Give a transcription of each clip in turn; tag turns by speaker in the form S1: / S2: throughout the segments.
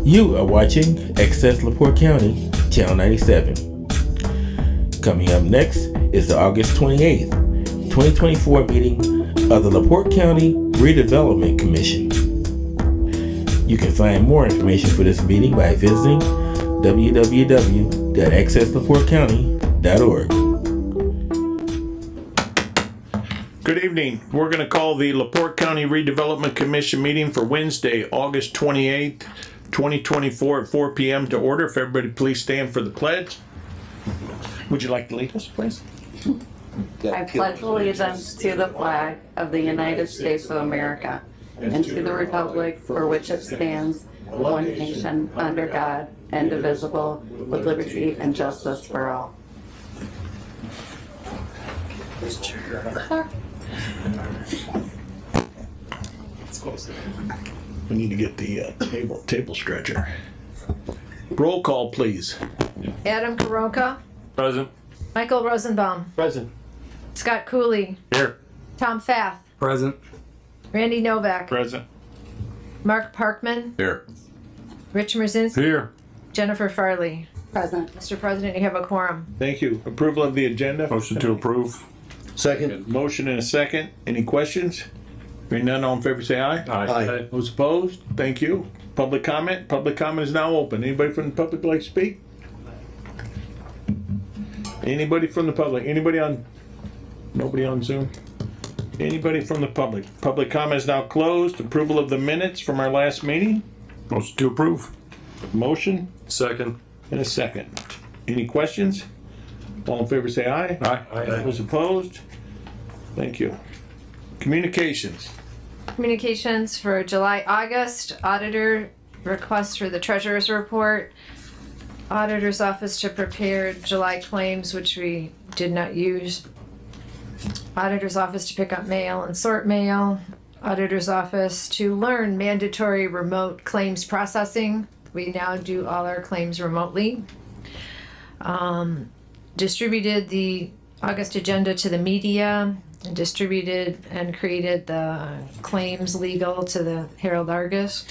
S1: You are watching Access LaPorte County, Channel 97. Coming up next is the August 28th, 2024 meeting of the LaPorte County Redevelopment Commission. You can find more information for this meeting by visiting www.accesslaportecounty.org.
S2: Good evening. We're going to call the LaPorte County Redevelopment Commission meeting for Wednesday, August 28th, 2024 at 4 p.m. to order. If everybody please stand for the pledge. Would you like to lead us, please?
S3: I pledge allegiance to the flag of the United States of America and to the republic for which it stands, one nation, under God, indivisible, with liberty and justice for all.
S2: We need to get the table stretcher. Roll call, please.
S4: Adam Karonka.
S5: Present.
S4: Michael Rosenbaum.
S5: Present.
S4: Scott Cooley.
S5: Here.
S4: Tom Fath.
S5: Present.
S4: Randy Novak.
S5: Present.
S4: Mark Parkman.
S5: Here.
S4: Rich Merzinski.
S5: Here.
S4: Jennifer Farley.
S3: Present.
S4: Mr. President, you have a quorum.
S2: Thank you. Approval of the agenda.
S5: Motion to approve.
S6: Second.
S2: Motion and a second. Any questions? Hearing none, all in favor say aye.
S5: Aye.
S2: Those opposed? Thank you. Public comment? Public comment is now open. Anybody from the public like to speak? Anybody from the public? Anybody on? Nobody on Zoom? Anybody from the public? Public comment is now closed. Approval of the minutes from our last meeting?
S5: Motion to approve.
S2: Motion
S5: Second.
S2: and a second. Any questions? All in favor say aye.
S5: Aye.
S2: Those opposed? Thank you. Communications.
S4: Communications for July, August, auditor request for the treasurer's report, auditor's office to prepare July claims, which we did not use, auditor's office to pick up mail and sort mail, auditor's office to learn mandatory remote claims processing. We now do all our claims remotely. Distributed the August agenda to the media, and distributed and created the claims legal to the Herald Argus.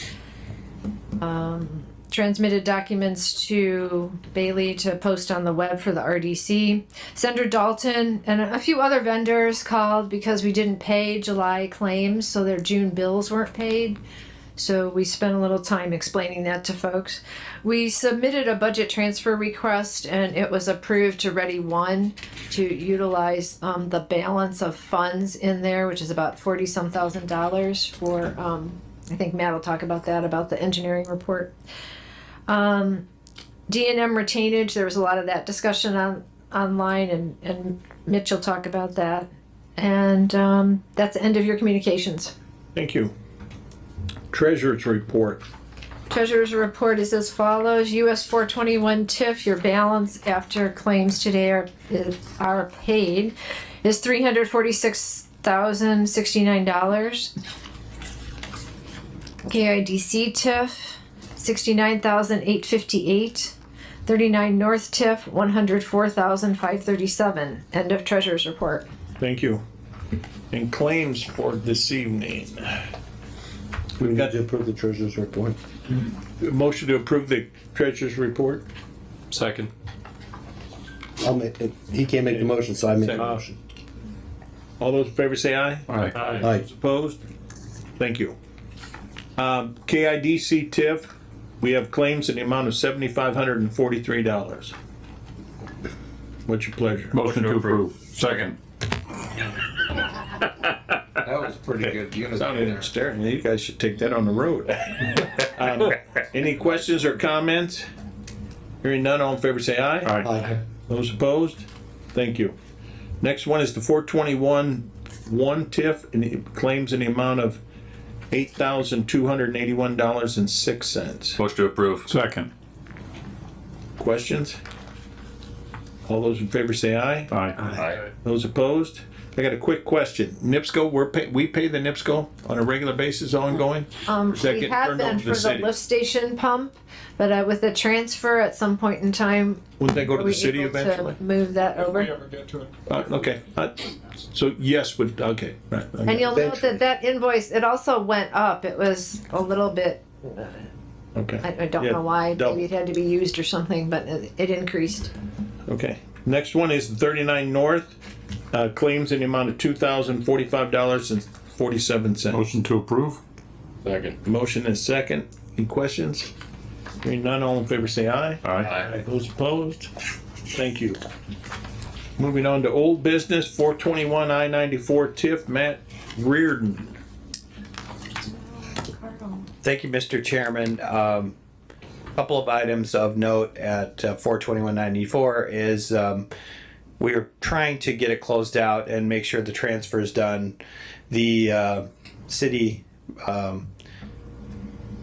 S4: Transmitted documents to Bailey to post on the web for the RDC. Senator Dalton and a few other vendors called because we didn't pay July claims, so their June bills weren't paid. So we spent a little time explaining that to folks. We submitted a budget transfer request and it was approved to Ready One to utilize the balance of funds in there, which is about $40-some thousand for, I think Matt will talk about that, about the engineering report. D&M retainage, there was a lot of that discussion online and Mitch will talk about that. And that's the end of your communications.
S2: Thank you. Treasurer's report.
S4: Treasurer's report is as follows. US 421 TIF, your balance after claims today are paid is $346,069. KIDC TIF, $69,858. 39 North TIF, $104,537. End of Treasurer's report.
S2: Thank you. And claims for this evening.
S6: We've got to approve the treasurer's report.
S2: Motion to approve the treasurer's report.
S5: Second.
S6: I'll make it. He can't make the motion, so I make the motion.
S2: All those in favor say aye.
S5: Aye.
S6: Aye.
S2: Opposed? Thank you. KIDC TIF, we have claims in the amount of $7,543. What's your pleasure?
S5: Motion to approve. Second.
S7: That was pretty good.
S2: Sounded staring. You guys should take that on the road. Any questions or comments? Hearing none, all in favor say aye.
S6: Aye.
S2: Those opposed? Thank you. Next one is the 421 TIF, and it claims in the amount of $8,281.06.
S5: Motion to approve. Second.
S2: Questions? All those in favor say aye.
S5: Aye.
S2: Those opposed? I got a quick question. NIPSCO, we pay the NIPSCO on a regular basis ongoing? Does that
S4: We
S2: get
S4: have
S2: turned
S4: been
S2: over to
S4: for
S2: the
S4: the
S2: city?
S4: lift station pump, but with the transfer at some point in time,
S2: Wouldn't they go to
S4: are
S2: the
S4: we
S2: city
S4: able
S2: eventually?
S4: to move that over?
S2: Okay. So yes, would, okay. Right.
S4: And you'll note that that invoice, it also went up. It was a little bit
S2: Okay.
S4: I don't
S2: Yeah,
S4: know why.
S2: double.
S4: Maybe it had to be used or something, but it increased.
S2: Okay. Next one is 39 North, claims in the amount of $2,045.47.
S5: Motion to approve? Second.
S2: Motion is second. Any questions? Hearing none, all in favor say aye.
S5: Aye.
S2: Those opposed? Thank you. Moving on to old business, 421 I-94 TIF, Matt Reardon.
S8: Thank you, Mr. Chairman. Couple of items of note at 42194 is we are trying to get it closed out and make sure the transfer is done. The city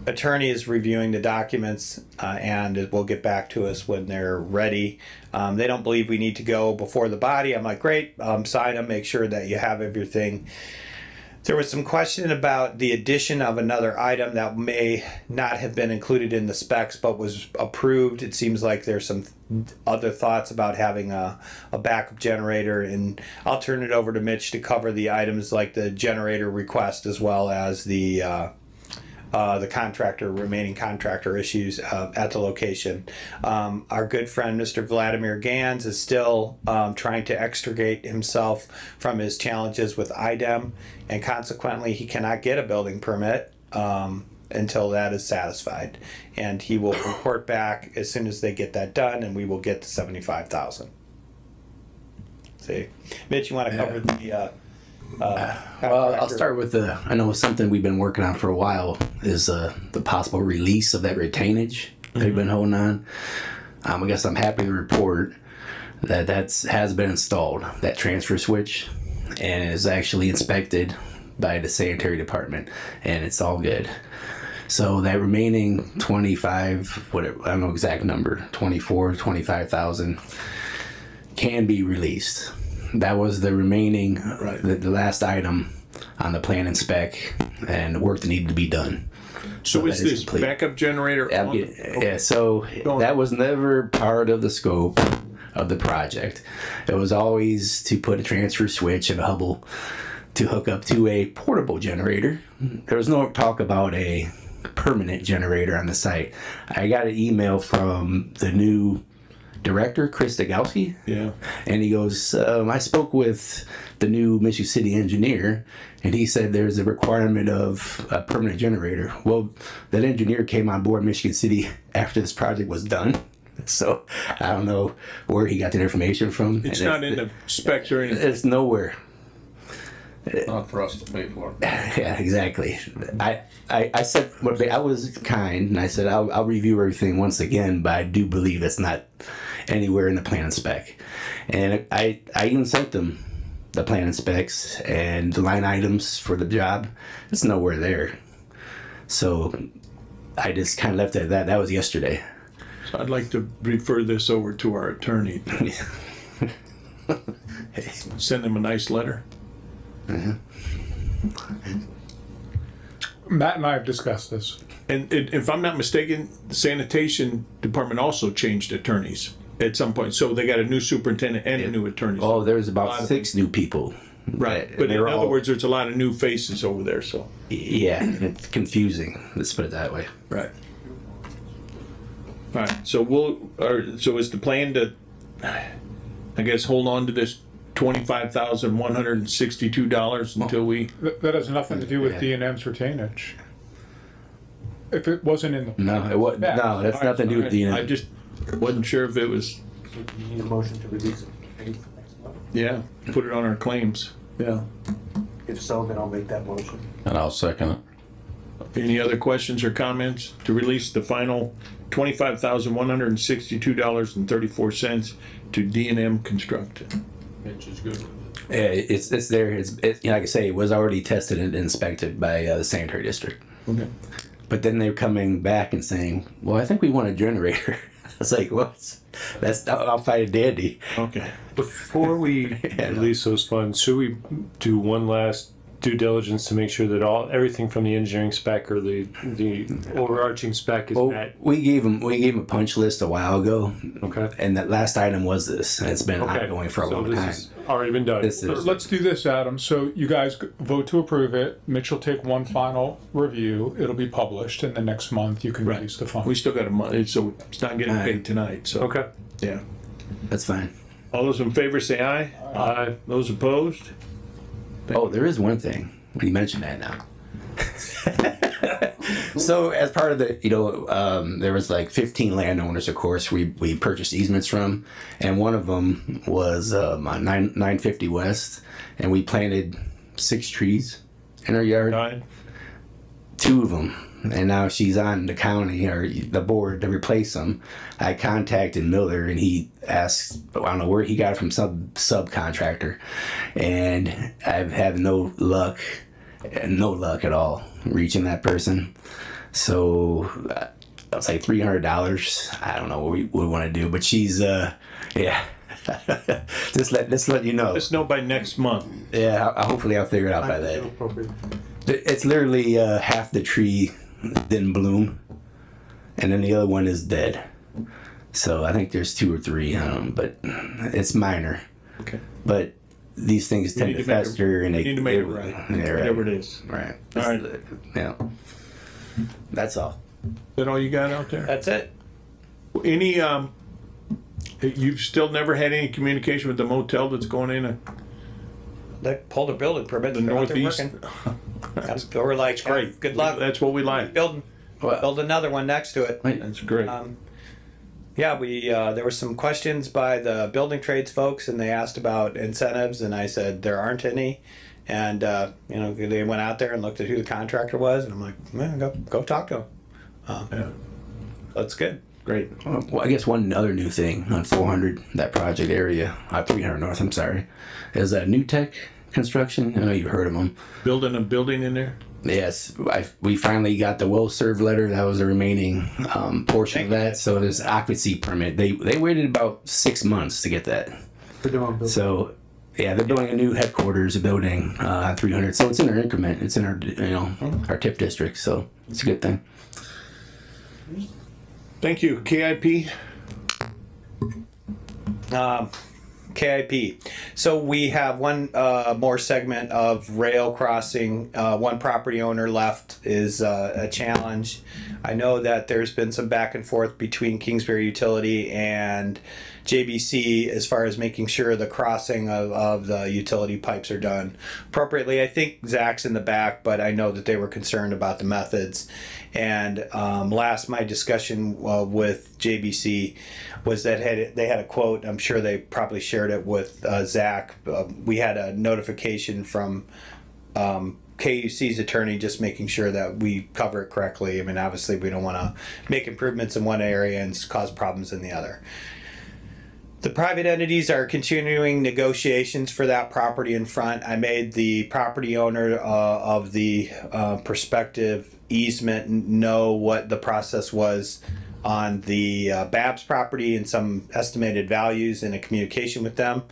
S8: attorney is reviewing the documents and it will get back to us when they're ready. They don't believe we need to go before the body. I'm like, great, sign them, make sure that you have everything. There was some question about the addition of another item that may not have been included in the specs but was approved. It seems like there's some other thoughts about having a backup generator, and I'll turn it over to Mitch to cover the items like the generator request as well as the remaining contractor issues at the location. Our good friend Mr. Vladimir Gans is still trying to extricate himself from his challenges with IDEM, and consequently he cannot get a building permit until that is satisfied. And he will report back as soon as they get that done, and we will get the $75,000. See, Mitch, you want to cover the
S9: well, I'll start with I know something we've been working on for a while is the possible release of that retainage that we've been holding on. I guess I'm happy to report that has been installed, that transfer switch, and is actually inspected by the sanitary department, and it's all good. So that remaining 25, whatever, I don't know exact number, 25,000 can be released. That was the remaining, the last item on the plan and spec, and the work that needed to be done.
S2: So is this complete backup generator?
S9: Yeah, so that was never part of the scope of the project. It was always to put a transfer switch and a Hubble to hook up to a portable generator. There was no talk about a permanent generator on the site. I got an email from the new director, Chris Degowski.
S2: Yeah.
S9: And he goes, I spoke with the new Michigan City engineer, and he said there's a requirement of a permanent generator. Well, that engineer came on board Michigan City after this project was done. So I don't know where he got that information from.
S2: It's not in the specs or anything.
S9: It's nowhere.
S7: Not for us to pay for.
S9: Yeah, exactly. I said, I was kind, and I said I'll review everything once again, but I do believe it's not anywhere in the plan and spec. And I even sent them the plan and specs and the line items for the job. It's nowhere there. So I just kind of left it at that. That was yesterday.
S2: So I'd like to refer this over to our attorney. Send them a nice letter.
S10: Matt and I have discussed this.
S2: And if I'm not mistaken, the sanitation department also changed attorneys at some point. So they got a new superintendent and a new attorney.
S9: Oh, there's about 6 new people.
S2: Right. But in other words, there's a lot of new faces over there. So
S9: yeah, it's confusing. Let's put it that way.
S2: Right. All right. So so is the plan to, I guess, hold on to this $25,162 until we?
S10: That has nothing to do with D&M's retainage. If it wasn't in the
S9: no, it was no. That's nothing to do with D&M.
S2: I just wasn't sure if it was.
S6: You need a motion to release it.
S2: Yeah, put it on our claims. Yeah.
S6: If so, then I'll make that motion.
S5: And I'll second it.
S2: Any other questions or comments to release the final $25,162.34 to D&M Construction?
S7: Mitch is good.
S9: Yeah, it's there. It's like I say, it was already tested and inspected by the sanitary district.
S2: Okay.
S9: But then they're coming back and saying, "Well, I think we want a generator." I was like, "What? I'll fight a dandy."
S2: Okay.
S11: Before we release those funds, should we do one last due diligence to make sure that everything from the engineering spec or the overarching spec is met?
S9: We gave him a punch list a while ago.
S11: Okay.
S9: And that last item was this, and it's been ongoing for a long time.
S11: Has already been done.
S10: Let's do this, Adam. So you guys vote to approve it. Mitch will take one final review. It'll be published, and the next month you can release the funds.
S2: We still got a month, so it's not getting paid tonight. So
S11: okay.
S2: Yeah.
S9: That's fine.
S2: All those in favor say aye.
S11: Aye.
S2: Those opposed?
S9: Oh, there is one thing when you mention that now. So as part of the, there was like 15 landowners, of course, we purchased easements from, and one of them was on 950 West, and we planted 6 trees in our yard.
S2: 9.
S9: 2 of them. And now she's on the county or the board to replace them. I contacted Miller and he asked, I don't know where he got it from, some subcontractor, and I've had no luck at all reaching that person. So it's like $300. I don't know what we want to do, but she's yeah. just let you know.
S2: Let us know by next month.
S9: Yeah, hopefully I'll figure it out by then. It's literally half the tree didn't bloom, and then the other one is dead. So I think there's 2 or 3, but it's minor.
S2: Okay.
S9: But these things tend to fester, and they
S2: need to make it right.
S9: Yeah,
S2: Whatever it is.
S9: Right.
S2: All right.
S9: Yeah. That's all.
S2: Is that all you got out there?
S8: That's it.
S2: Any you've still never had any communication with the motel that's going in?
S8: They pulled a building permit.
S2: The northeast.
S8: They were like,
S2: great.
S8: Good luck.
S2: That's what we like.
S8: Build another one next to it.
S2: That's great.
S8: Yeah, there were some questions by the building trades folks, and they asked about incentives, and I said there aren't any. And they went out there and looked at who the contractor was, and I'm like, man, go talk to him. Yeah. That's good.
S2: Great.
S9: Well, I guess one other new thing on 400, that project area, 300 North, I'm sorry, is New Tech Construction. I know you've heard of them.
S2: Building a building in there?
S9: Yes, we finally got the well-served letter. That was the remaining portion of that. So there's occupancy permit. They waited about 6 months to get that. So yeah, they're building a new headquarters, a building 300. So it's in our increment. It's in our our TIP district. So it's a good thing.
S2: Thank you. KIP.
S8: KIP. So we have one more segment of rail crossing. One property owner left is a challenge. I know that there's been some back and forth between Kingsbury Utility and JBC as far as making sure the crossing of the utility pipes are done appropriately. I think Zach's in the back, but I know that they were concerned about the methods. And my discussion with JBC was that they had a quote. I'm sure they probably shared it with Zach. We had a notification from KUC's attorney just making sure that we cover it correctly. I mean, obviously we don't want to make improvements in one area and cause problems in the other. The private entities are continuing negotiations for that property in front. I made the property owner of the prospective easement know what the process was on the Babs property and some estimated values in a communication with them.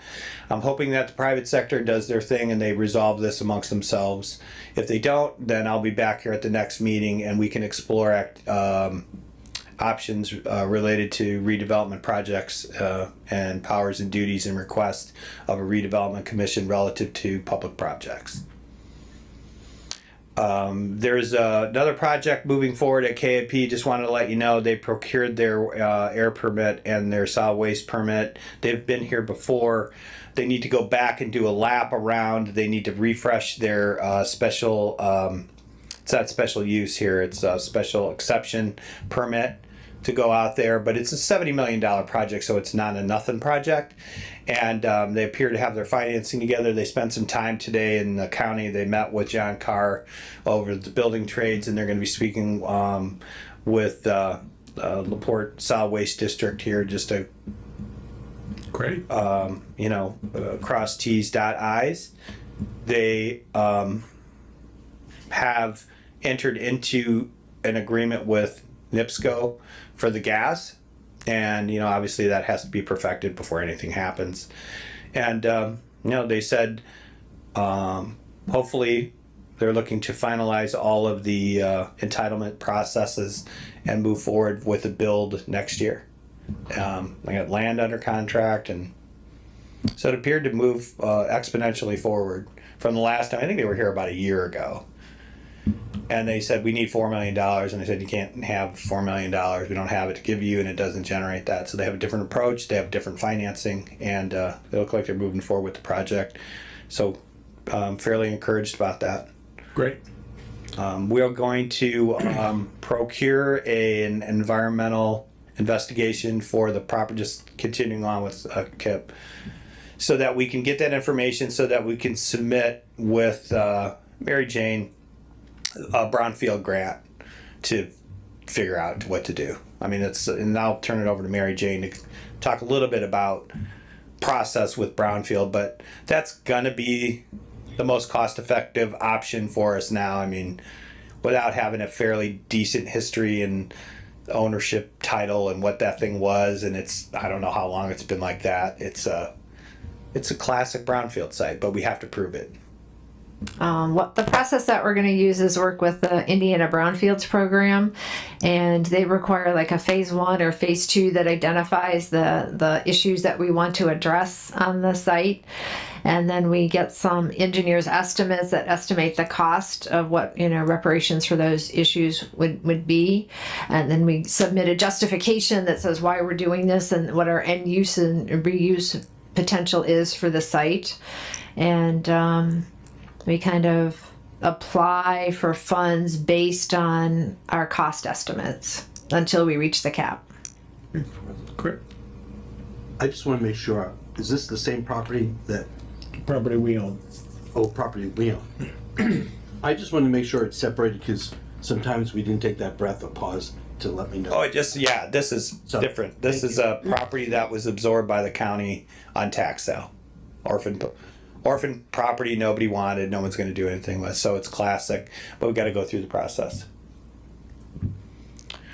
S8: I'm hoping that the private sector does their thing and they resolve this amongst themselves. If they don't, then I'll be back here at the next meeting and we can explore options related to redevelopment projects and powers and duties and requests of a redevelopment commission relative to public projects. There's another project moving forward at KIP. Just wanted to let you know they procured their air permit and their solid waste permit. They've been here before. They need to go back and do a lap around. They need to refresh their special, it's not special use here, it's a special exception permit to go out there, but it's a $70 million project, so it's not a nothing project. And they appear to have their financing together. They spent some time today in the county. They met with John Carr over the building trades, and they're going to be speaking with LaPorte Solid Waste District here, just to
S2: great,
S8: cross T's, dot I's. They have entered into an agreement with NIPSCO for the gas, and obviously that has to be perfected before anything happens. And they said hopefully they're looking to finalize all of the entitlement processes and move forward with a build next year. They got land under contract, and so it appeared to move exponentially forward from the last time. I think they were here about a year ago. And they said, we need $4 million. And I said, you can't have $4 million. We don't have it to give you, and it doesn't generate that. So they have a different approach. They have different financing, and they look like they're moving forward with the project. So I'm fairly encouraged about that.
S2: Great.
S8: We are going to procure an environmental investigation for the property, just continuing on with KIP, so that we can get that information so that we can submit with Mary Jane a brownfield grant to figure out what to do. I mean, and I'll turn it over to Mary Jane to talk a little bit about process with brownfield, but that's gonna be the most cost-effective option for us now. I mean, without having a fairly decent history and ownership title and what that thing was, and I don't know how long it's been like that. It's a classic brownfield site, but we have to prove it.
S4: What the process that we're going to use is work with the Indiana Brownfields program, and they require like a phase 1 or phase 2 that identifies the issues that we want to address on the site. And then we get some engineers' estimates that estimate the cost of what, reparations for those issues would be. And then we submit a justification that says why we're doing this and what our end use and reuse potential is for the site. And we kind of apply for funds based on our cost estimates until we reach the cap.
S2: Great.
S6: I just want to make sure, is this the same property that...
S2: Property we own.
S6: Oh, property we own. I just want to make sure it's separated, because sometimes we didn't take that breath or pause to let me know.
S8: Oh, this is different. This is a property that was absorbed by the county on tax sale. Orphan property nobody wanted, no one's going to do anything with, so it's classic, but we've got to go through the process.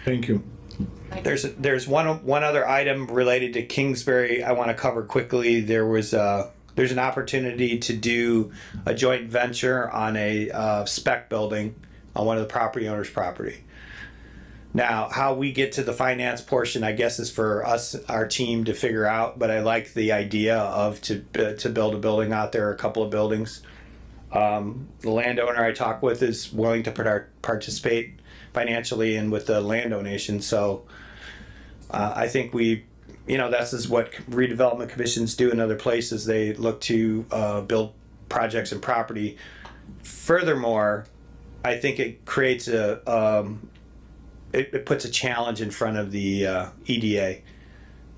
S2: Thank you.
S8: There's one other item related to Kingsbury I want to cover quickly. There's an opportunity to do a joint venture on a spec building on one of the property owner's property. Now, how we get to the finance portion, I guess, is for us, our team, to figure out. But I like the idea of to build a building out there, a couple of buildings. The landowner I talk with is willing to participate financially and with the land donation. So I think this is what redevelopment commissions do in other places. They look to build projects and property. Furthermore, I think it creates it puts a challenge in front of the EDA.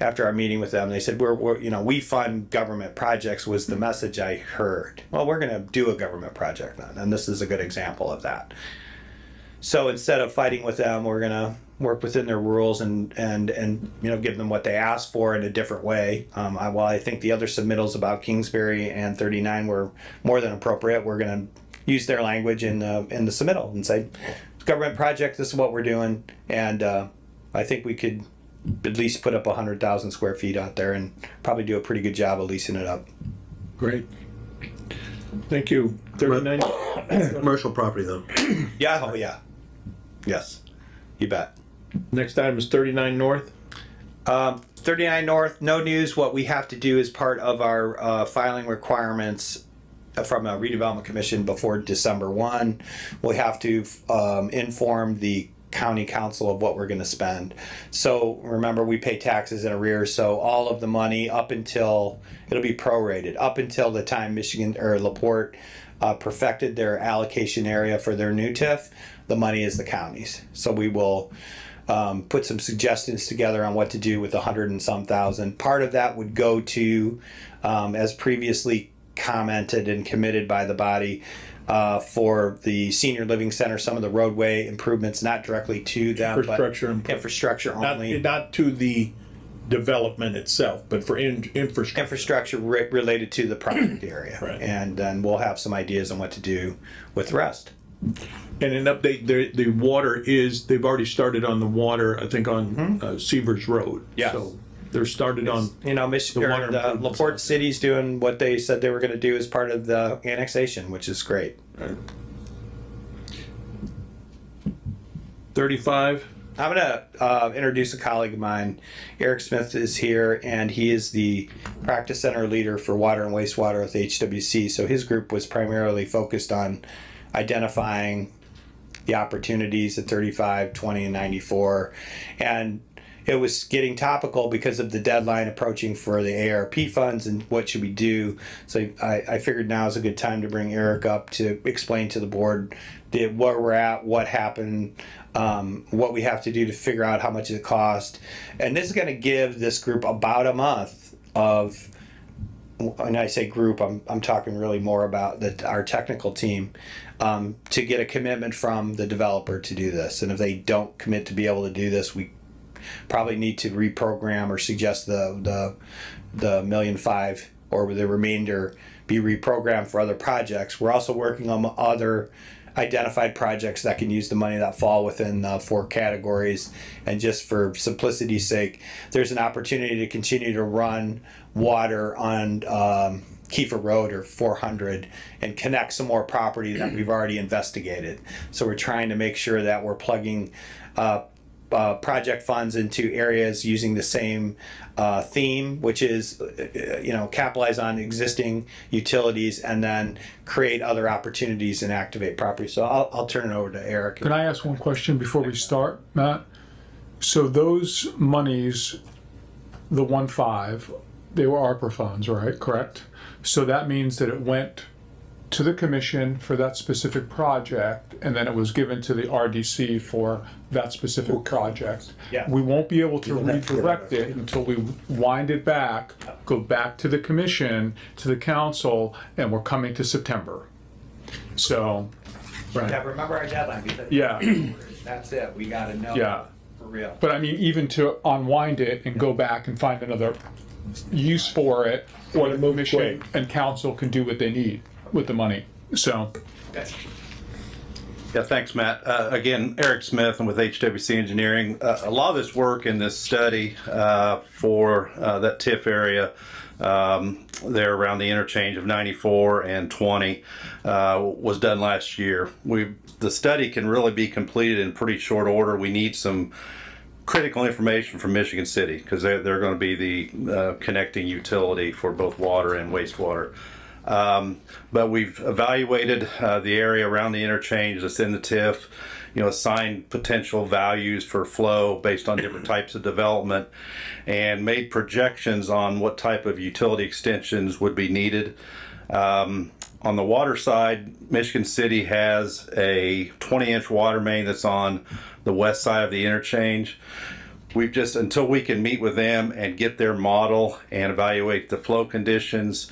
S8: After our meeting with them, they said, we fund government projects, was the message I heard. Well, we're going to do a government project then, and this is a good example of that. So instead of fighting with them, we're going to work within their rules and give them what they asked for in a different way. While I think the other submittals about Kingsbury and 39 were more than appropriate, we're going to use their language in the submittal and say, government project, this is what we're doing, and I think we could at least put up 100,000 square feet out there and probably do a pretty good job of leasing it up.
S2: Great. Thank you. 39.
S6: Commercial property, though.
S8: Yeah. Oh, yeah. Yes. You bet.
S2: Next item is 39 North.
S8: 39 North, no news. What we have to do as part of our filing requirements from a redevelopment commission before December 1, we have to inform the county council of what we're going to spend. So remember, we pay taxes in arrears, so all of the money up until, it'll be prorated, up until the time Michigan or LaPorte perfected their allocation area for their new TIF, the money is the county's. So we will put some suggestions together on what to do with 100 and some thousand. Part of that would go to, as previously commented and committed by the body, for the senior living center, some of the roadway improvements, not directly to them, infrastructure only.
S2: Not to the development itself, but for infrastructure.
S8: Infrastructure related to the project area. Right. And then we'll have some ideas on what to do with the rest.
S2: And an update, the water is, they've already started on the water, I think on Severs Road.
S8: Yeah.
S2: So they're started on,
S8: Michigan, LaPorte City's doing what they said they were going to do as part of the annexation, which is great.
S2: Right. 35.
S8: I'm gonna introduce a colleague of mine. Eric Smith is here, and he is the practice center leader for water and wastewater at the HWC. So his group was primarily focused on identifying the opportunities at 35, 20, and 94. And it was getting topical because of the deadline approaching for the ARP funds and what should we do. So I figured now is a good time to bring Eric up to explain to the board where we're at, what happened, what we have to do to figure out how much it cost. And this is going to give this group about a month of, and I say group, I'm talking really more about our technical team, to get a commitment from the developer to do this. And if they don't commit to be able to do this, we probably need to reprogram or suggest the $1.5 million or the remainder be reprogrammed for other projects. We're also working on other identified projects that can use the money that fall within 4 categories. And just for simplicity's sake, there's an opportunity to continue to run water on Kiefer Road or 400 and connect some more property that we've already investigated. So we're trying to make sure that we're plugging project funds into areas using the same theme, which is, capitalize on existing utilities and then create other opportunities and activate property. So I'll turn it over to Eric.
S10: Can I ask one question before we start, Matt? So those monies, the 1.5, they were ARPA funds, right? Correct? So that means that it went to the commission for that specific project, and then it was given to the RDC for that specific project.
S8: Yeah.
S10: We won't be able to redirect it until we wind it back, go back to the commission, to the council, and we're coming to September. So,
S8: Yeah, remember our deadline.
S10: yeah,
S8: That's it. We got to know.
S10: yeah.
S8: For real.
S10: But I mean, even to unwind it and go back and find another use for it, or the commission and council can do what they need with the money. So.
S12: Yeah, thanks, Matt. Again, Eric Smith, and with HWC Engineering. A lot of this work in this study for that TIF area there around the interchange of 94 and 20 was done last year. The study can really be completed in pretty short order. We need some critical information from Michigan City because they're going to be the connecting utility for both water and wastewater. But we've evaluated the area around the interchange that's in the TIF, assigned potential values for flow based on different types of development, and made projections on what type of utility extensions would be needed. On the water side, Michigan City has a 20-inch water main that's on the west side of the interchange. We've just, until we can meet with them and get their model and evaluate the flow conditions,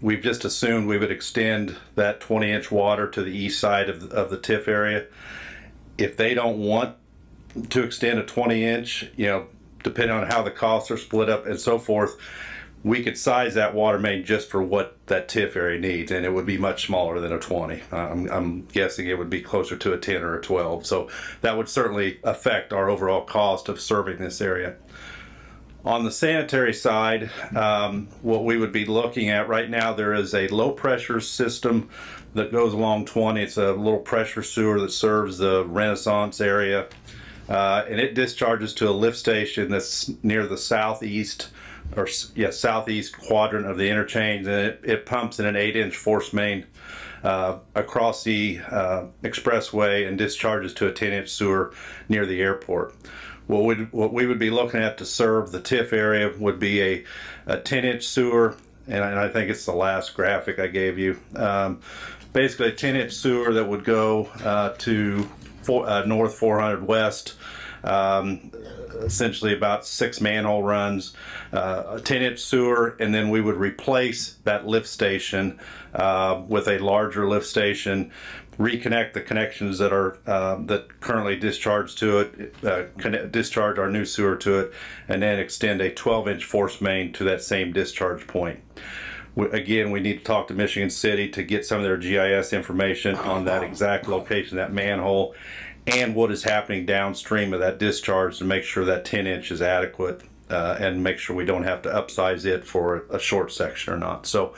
S12: we've just assumed we would extend that 20-inch water to the east side of the TIF area. If they don't want to extend a 20-inch, depending on how the costs are split up and so forth, we could size that water main just for what that TIF area needs, and it would be much smaller than a 20. I'm guessing it would be closer to a 10 or a 12. So that would certainly affect our overall cost of serving this area. On the sanitary side, what we would be looking at right now, there is a low pressure system that goes along 20. It's a little pressure sewer that serves the Renaissance area, and it discharges to a lift station that's near the southeast quadrant of the interchange, and it pumps in an 8-inch force main across the expressway and discharges to a 10-inch sewer near the airport. What we would be looking at to serve the TIF area would be a 10-inch sewer, and I think it's the last graphic I gave you. Basically a 10-inch sewer that would go to North 400 West, essentially about 6 manhole runs, a 10-inch sewer, and then we would replace that lift station with a larger lift station, reconnect the connections that are that currently discharge to it, discharge our new sewer to it, and then extend a 12-inch force main to that same discharge point. Again, we need to talk to Michigan City to get some of their GIS information on that exact location, that manhole, and what is happening downstream of that discharge to make sure that 10-inch is adequate. and make sure we don't have to upsize it for a short section or not. So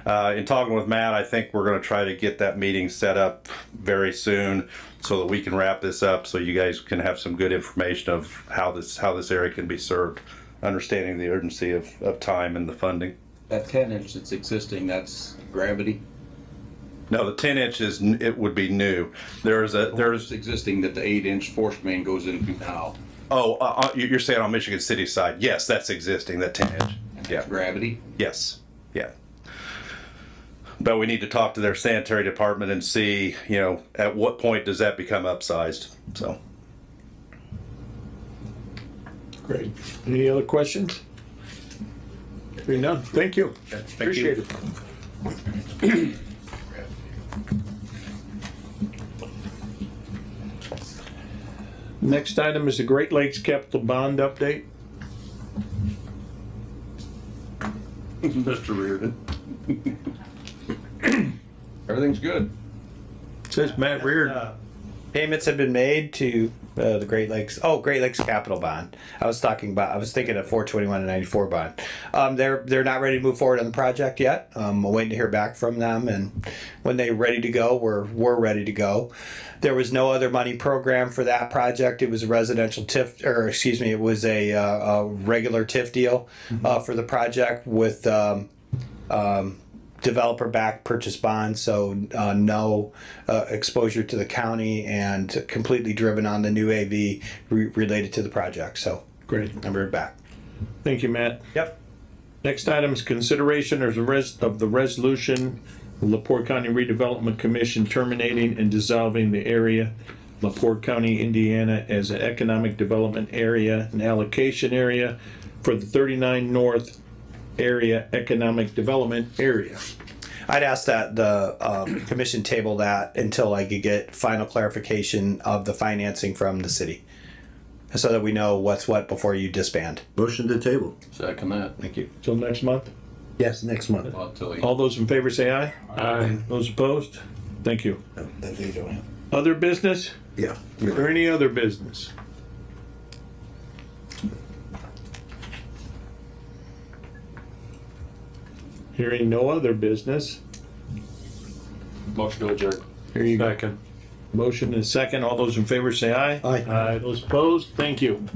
S12: in talking with Matt, I think we're going to try to get that meeting set up very soon so that we can wrap this up so you guys can have some good information of how this area can be served, understanding the urgency of time and the funding.
S7: That 10-inch that's existing, that's gravity?
S12: No, the 10-inch it would be new. There's
S7: existing that the 8-inch force main goes into now.
S12: Oh, you're saying on Michigan City side? Yes, that's existing. That 10-inch. Yeah.
S7: Gravity.
S12: Yes. Yeah. But we need to talk to their sanitary department and see, at what point does that become upsized? So.
S2: Great. Any other questions? Hearing none. Thank you. Appreciate it. Next item is the Great Lakes Capital Bond update.
S7: Mr. Reardon. Everything's good.
S2: Says Matt Reardon.
S8: Payments have been made to the Great Lakes. Oh, Great Lakes Capital Bond. I was thinking of 421 and 94 bond. They're not ready to move forward on the project yet. I'm waiting to hear back from them, and when they're ready to go, we're ready to go. There was no other money program for that project. It was a residential TIF, or excuse me, it was a regular TIF deal for the project with developer-backed purchase bonds, so no exposure to the county and completely driven on the new AV related to the project. So
S2: great.
S8: I'm right back.
S2: Thank you, Matt.
S8: Yep.
S2: Next item is consideration of the resolution, LaPorte County Redevelopment Commission terminating and dissolving the area, LaPorte County, Indiana, as an economic development area, an allocation area for the 39 North area economic development area.
S8: I'd ask that the commission table that until I could get final clarification of the financing from the city, so that we know what's what before you disband.
S6: Motion to table.
S7: Second that.
S8: Thank you.
S2: Till next month.
S6: Yes, next month.
S2: All those in favor say aye.
S11: Aye.
S2: Those opposed? Thank you.
S6: That they don't have.
S2: Other business?
S6: Yeah.
S2: Or any other business? Hearing no other business.
S7: Motion to adjourn.
S2: Here you go.
S11: Second.
S2: Motion and second. All those in favor say aye.
S6: Aye.
S2: Those opposed? Thank you.